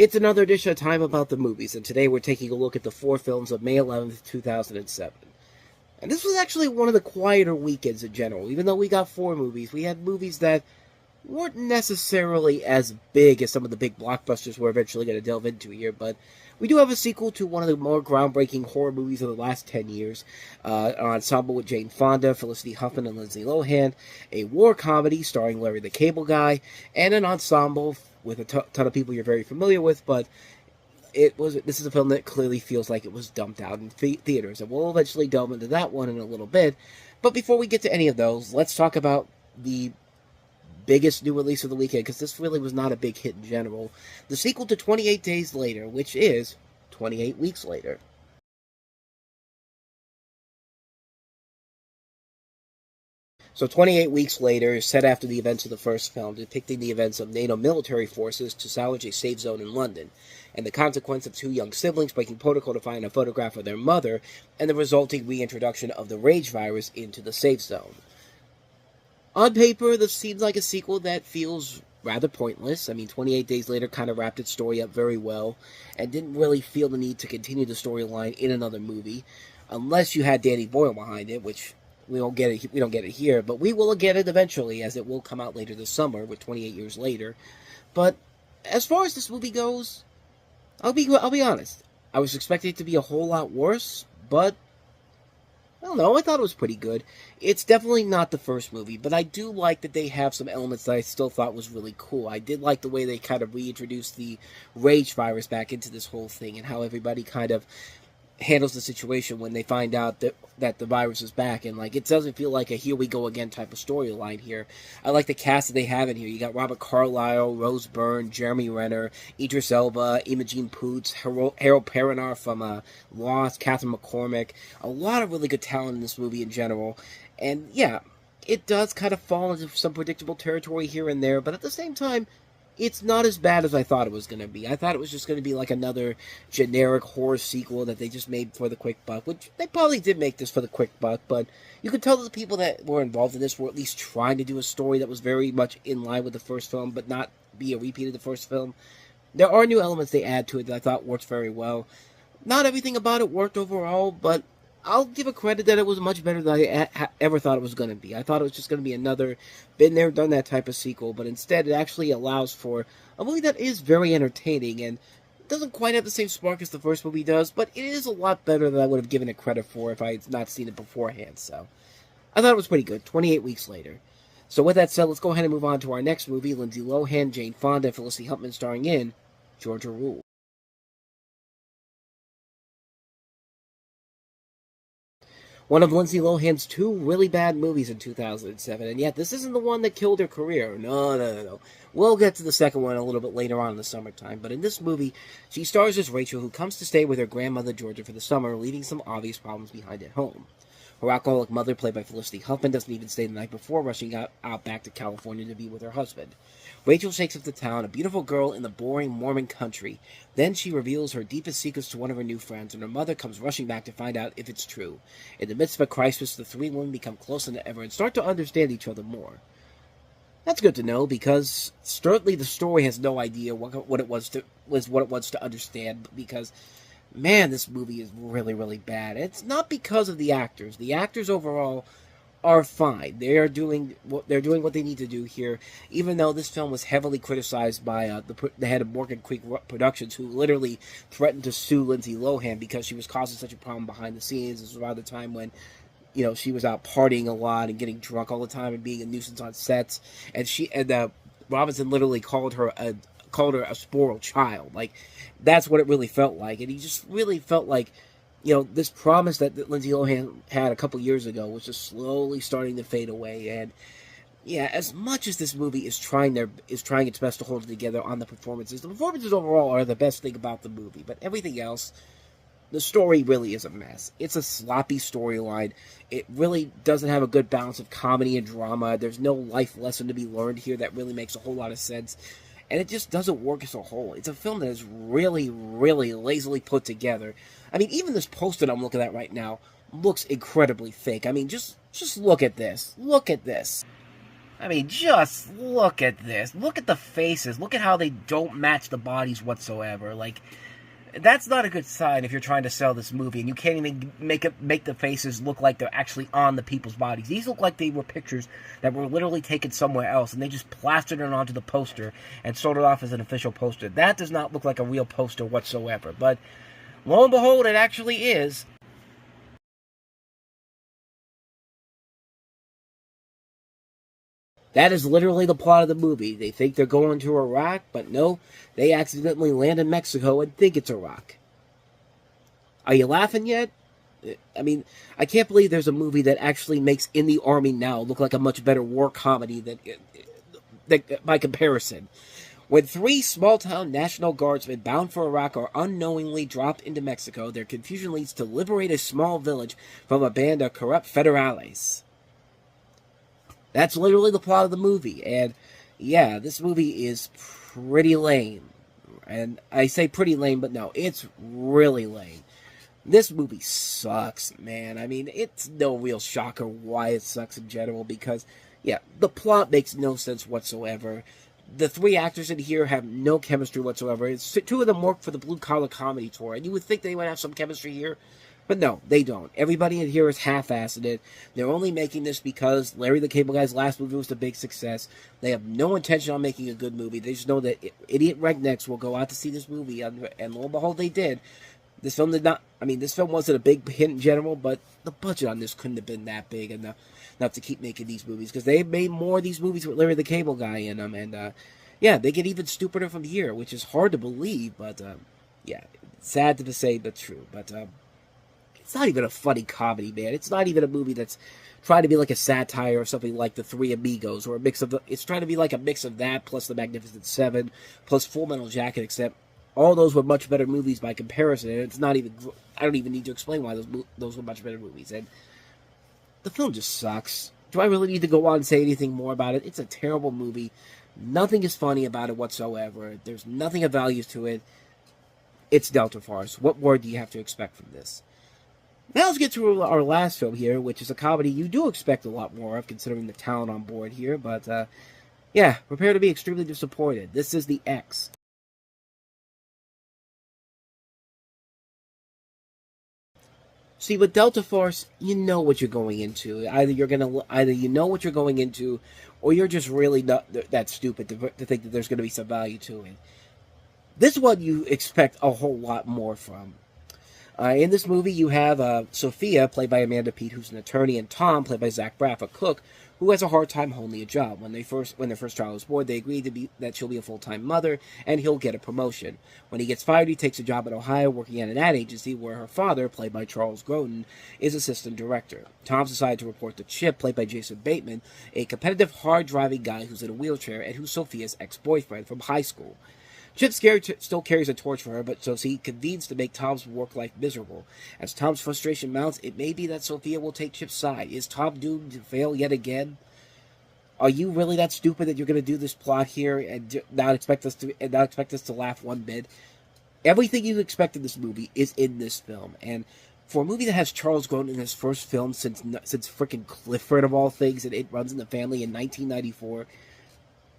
It's another edition of Time About the Movies, and today we're taking a look at the 4 films of May 11th, 2007. And this was actually one of the quieter weekends in general. Even though we got 4 movies, we had movies that weren't necessarily as big as some of the big blockbusters we're eventually going to delve into here, but we do have a sequel to one of the more groundbreaking horror movies of the last 10 years, an ensemble with Jane Fonda, Felicity Huffman, and Lindsay Lohan, a war comedy starring Larry the Cable Guy, and an ensemble with a ton of people you're very familiar with, but this is a film that clearly feels like it was dumped out in theaters, and we'll eventually delve into that one in a little bit. But before we get to any of those, let's talk about the biggest new release of the weekend, because this really was not a big hit in general. The sequel to 28 Days Later, which is 28 Weeks Later. So 28 Weeks Later is set after the events of the first film, depicting the events of NATO military forces to salvage a safe zone in London, and the consequence of 2 young siblings breaking protocol to find a photograph of their mother, and the resulting reintroduction of the rage virus into the safe zone. On paper, this seems like a sequel that feels rather pointless. I mean, 28 Days Later kind of wrapped its story up very well, and didn't really feel the need to continue the storyline in another movie, unless you had Danny Boyle behind it, which we don't get it here, but we will get it eventually, as it will come out later this summer with 28 Years Later. But as far as this movie goes, I'll be honest. I was expecting it to be a whole lot worse, but I don't know, I thought it was pretty good. It's definitely not the first movie, but I do like that they have some elements that I still thought was really cool. I did like the way they kind of reintroduced the rage virus back into this whole thing, and how everybody kind of handles the situation when they find out that the virus is back, and like it doesn't feel like a here we go again type of storyline here. I like the cast that they have in here. You got Robert Carlyle, Rose Byrne, Jeremy Renner, Idris Elba, Imogen Poots, Harold Perrineau from Lost, Catherine McCormick. A lot of really good talent in this movie in general, and yeah, it does kind of fall into some predictable territory here and there, but at the same time, it's not as bad as I thought it was going to be. I thought it was just going to be like another generic horror sequel that they just made for the quick buck, which they probably did make this for the quick buck, but you could tell that the people that were involved in this were at least trying to do a story that was very much in line with the first film, but not be a repeat of the first film. There are new elements they add to it that I thought worked very well. Not everything about it worked overall, but I'll give it credit that it was much better than I ever thought it was going to be. I thought it was just going to be another been there, done that type of sequel, but instead it actually allows for a movie that is very entertaining, and doesn't quite have the same spark as the first movie does, but it is a lot better than I would have given it credit for if I had not seen it beforehand. So I thought it was pretty good. 28 Weeks Later. So with that said, let's go ahead and move on to our next movie, Lindsay Lohan, Jane Fonda, and Felicity Huffman starring in Georgia Rule. One of Lindsay Lohan's 2 really bad movies in 2007, and yet this isn't the one that killed her career. No. We'll get to the second one a little bit later on in the summertime, but in this movie, she stars as Rachel, who comes to stay with her grandmother Georgia for the summer, leaving some obvious problems behind at home. Her alcoholic mother, played by Felicity Huffman, doesn't even stay the night before, rushing out back to California to be with her husband. Rachel shakes up the town, a beautiful girl in the boring Mormon country. Then she reveals her deepest secrets to one of her new friends, and her mother comes rushing back to find out if it's true. In the midst of a crisis, the 3 women become closer than ever and start to understand each other more. That's good to know, because certainly the story has no idea what it wants to understand, because man, this movie is really, really bad. It's not because of the actors. The actors overall are fine. They're doing what they need to do here, even though this film was heavily criticized by the head of Morgan Creek Productions, who literally threatened to sue Lindsay Lohan because she was causing such a problem behind the scenes. This was around the time when, she was out partying a lot and getting drunk all the time and being a nuisance on sets, and Robinson literally called her a spoiled child. Like, that's what it really felt like, and he just really felt like, this promise that Lindsay Lohan had a couple years ago was just slowly starting to fade away. And yeah, as much as this movie is trying its best to hold it together on the performances overall are the best thing about the movie. But everything else, the story really is a mess. It's a sloppy storyline. It really doesn't have a good balance of comedy and drama. There's no life lesson to be learned here that really makes a whole lot of sense. And it just doesn't work as a whole. It's a film that is really, really lazily put together. I mean, even this poster I'm looking at right now looks incredibly fake. I mean, just look at this. Look at this. I mean, just look at this. Look at the faces. Look at how they don't match the bodies whatsoever. Like, that's not a good sign if you're trying to sell this movie and you can't even make the faces look like they're actually on the people's bodies. These look like they were pictures that were literally taken somewhere else, and they just plastered it onto the poster and sold it off as an official poster. That does not look like a real poster whatsoever. But lo and behold, it actually is. That is literally the plot of the movie. They think they're going to Iraq, but no, they accidentally land in Mexico and think it's Iraq. Are you laughing yet? I mean, I can't believe there's a movie that actually makes In the Army Now look like a much better war comedy than by comparison. When three small-town National Guardsmen bound for Iraq are unknowingly dropped into Mexico, their confusion leads to liberate a small village from a band of corrupt federales. That's literally the plot of the movie, and yeah, this movie is pretty lame. And I say pretty lame, but no, it's really lame. This movie sucks, man. I mean, it's no real shocker why it sucks in general, because, yeah, the plot makes no sense whatsoever. The three actors in here have no chemistry whatsoever. Two of them work for the Blue Collar Comedy Tour, and you would think they would have some chemistry here. But no, they don't. Everybody in here is half-assed it. They're only making this because Larry the Cable Guy's last movie was a big success. They have no intention on making a good movie. They just know that idiot rednecks will go out to see this movie, and lo and behold, they did. This film did not... I mean, this film wasn't a big hit in general, but the budget on this couldn't have been that big enough to keep making these movies, because they made more of these movies with Larry the Cable Guy in them, and, yeah, they get even stupider from here, which is hard to believe, but, yeah, sad to say, but true, but, it's not even a funny comedy, man. It's not even a movie that's trying to be like a satire or something like The Three Amigos, or a mix of the... It's trying to be like a mix of that, plus The Magnificent Seven, plus Full Metal Jacket, except all those were much better movies by comparison, and it's not even... I don't even need to explain why those were much better movies, and the film just sucks. Do I really need to go on and say anything more about it? It's a terrible movie. Nothing is funny about it whatsoever. There's nothing of value to it. It's Delta Farce. What more do you have to expect from this? Now let's get to our last film here, which is a comedy you do expect a lot more of, considering the talent on board here. But, yeah, prepare to be extremely disappointed. This is The X. See, with Delta Force, you know what you're going into. Either you know what you're going into, or you're just really not that stupid to think that there's going to be some value to it. This one you expect a whole lot more from. In this movie, you have Sophia, played by Amanda Peet, who's an attorney, and Tom, played by Zach Braff, a cook, who has a hard time holding a job. When their first child is born, they agree that she'll be a full-time mother, and he'll get a promotion. When he gets fired, he takes a job in Ohio, working at an ad agency, where her father, played by Charles Grodin, is assistant director. Tom's decided to report to Chip, played by Jason Bateman, a competitive, hard-driving guy who's in a wheelchair, and who's Sophia's ex-boyfriend from high school. Chip still carries a torch for her, but Sophie convenes to make Tom's work life miserable. As Tom's frustration mounts, it may be that Sophia will take Chip's side. Is Tom doomed to fail yet again? Are you really that stupid that you're going to do this plot here and not expect us to laugh one bit? Everything you expect in this movie is in this film, and for a movie that has Charles Grodin in his first film since freaking Clifford of all things, and It Runs in the Family in 1994.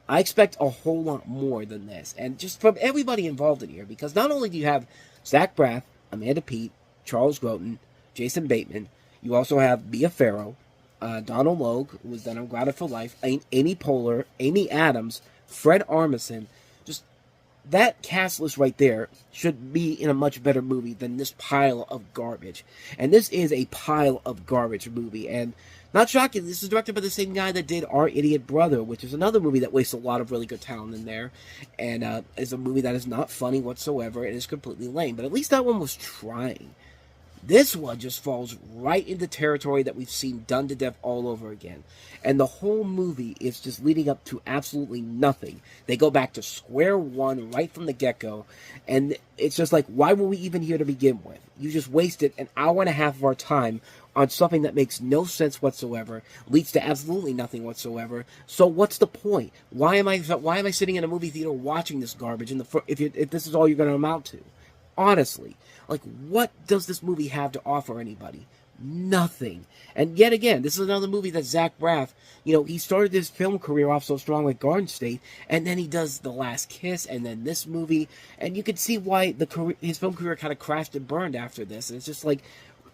I expect a whole lot more than this, and just from everybody involved in here, because not only do you have Zach Braff, Amanda Peet, Charles Grodin, Jason Bateman, you also have Mia Farrow, Donald Logue, who was done on Grounded for Life, Amy Poehler, Amy Adams, Fred Armisen. Just that cast list right there should be in a much better movie than this pile of garbage. And this is a pile of garbage movie, and not shocking, this is directed by the same guy that did Our Idiot Brother, which is another movie that wastes a lot of really good talent in there, and is a movie that is not funny whatsoever and is completely lame. But at least that one was trying. This one just falls right into territory that we've seen done to death all over again. And the whole movie is just leading up to absolutely nothing. They go back to square one right from the get-go. And it's just like, why were we even here to begin with? You just wasted an hour and a half of our time on something that makes no sense whatsoever, leads to absolutely nothing whatsoever. So what's the point? Why am I sitting in a movie theater watching this garbage if this is all you're going to amount to? Honestly, like, what does this movie have to offer anybody? nothing. And yet again, this is another movie that Zach Braff, he started his film career off so strong with Garden State, and then he does The Last Kiss, and then this movie, and you can see why his film career kind of crashed and burned after this. And it's just like,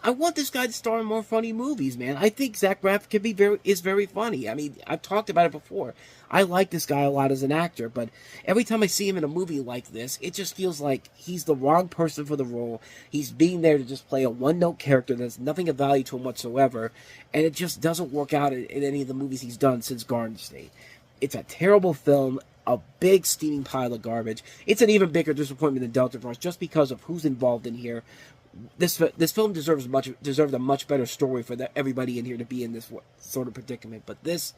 I want this guy to star in more funny movies, man. I think Zach Braff is very funny. I mean, I've talked about it before. I like this guy a lot as an actor, but every time I see him in a movie like this, it just feels like he's the wrong person for the role. He's being there to just play a one-note character that's nothing of value to him whatsoever, and it just doesn't work out in any of the movies he's done since Garden State. It's a terrible film, a big steaming pile of garbage. It's an even bigger disappointment than Delta Force just because of who's involved in here. This film deserved a much better story for everybody in here to be in this sort of predicament. But this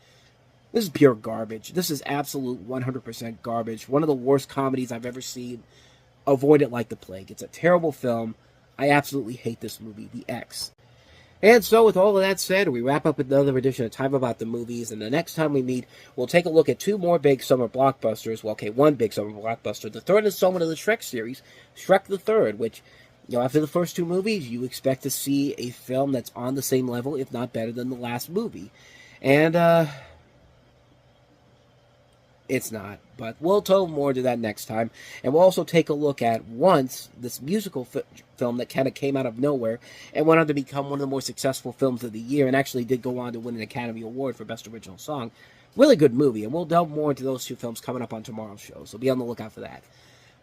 is pure garbage. This is absolute 100% garbage. One of the worst comedies I've ever seen. Avoid it like the plague. It's a terrible film. I absolutely hate this movie, The X. And so, with all of that said, we wrap up another edition of Time About the Movies. And the next time we meet, we'll take a look at two more big summer blockbusters. Well, okay, one big summer blockbuster. The third installment of the Shrek series, Shrek the Third, which, after the first two movies, you expect to see a film that's on the same level, if not better than the last movie. And, it's not. But we'll tell more to that next time. And we'll also take a look at Once, this musical film that kind of came out of nowhere and went on to become one of the more successful films of the year and actually did go on to win an Academy Award for Best Original Song. Really good movie, and we'll delve more into those two films coming up on tomorrow's show, so be on the lookout for that.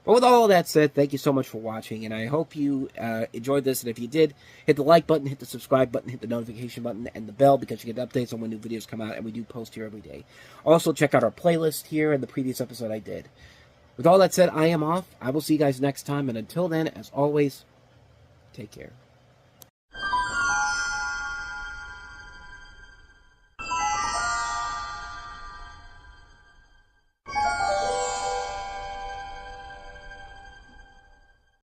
But with all of that said, thank you so much for watching, and I hope you enjoyed this. And if you did, hit the like button, hit the subscribe button, hit the notification button, and the bell, because you get updates on when new videos come out, and we do post here every day. Also, check out our playlist here and the previous episode I did. With all that said, I am off. I will see you guys next time, and until then, as always, take care.